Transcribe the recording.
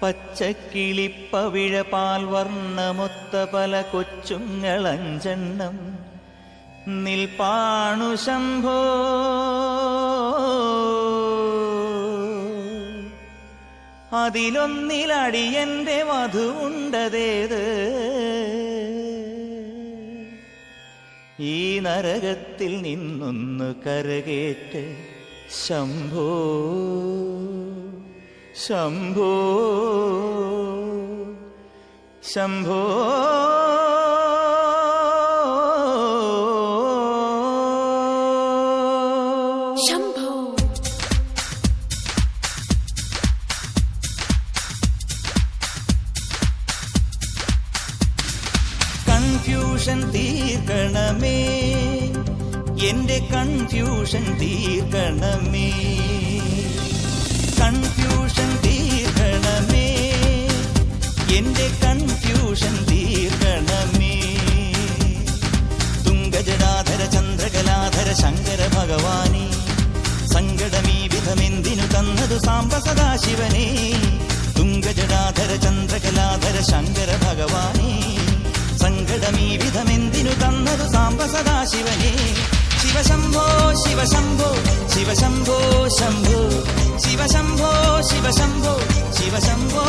പച്ചക്കിളിപ്പവിഴ പാൽവർണ്ണമൊത്ത പല കൊച്ചുങ്ങളഞ്ചെണ്ണം നിൽപ്പാണു ശംഭോ. അതിലൊന്നിലടിയന്റെ വധുവുണ്ടതേത് ഈ നരകത്തിൽ നിന്നൊന്നു കരകേറ്റ് ശംഭോ ശംഭോ ശംഭോ. കൺഫ്യൂഷൻ തീർക്കണമേ, എന്റെ കൺഫ്യൂഷൻ തീർക്കണമേ. കൺഫ്യൂഷൻ തീർക്കണമേ, എന്റെ കൺഫ്യൂഷൻ തീർക്കണമേ. തുംഗജടാധര ചന്ദ്രകലാധര ശങ്കര ഭഗവാനേ, സങ്കടമീ വിധമെന്തിനു തന്നതു സാംബ സദാശിവനേ. തുംഗജടാധര ചന്ദ്രകലാധര ശങ്കര ഭഗവാനേ, സങ്കടമീ വിധമെന്തിനു തന്നതു സാംബ സദാശിവനേ. ശിവശംഭോ ശിവശംഭോ ശിവശംഭോ ശംഭോ ശിവശംഭോ ശിവശംഭോ ശിവശംഭോ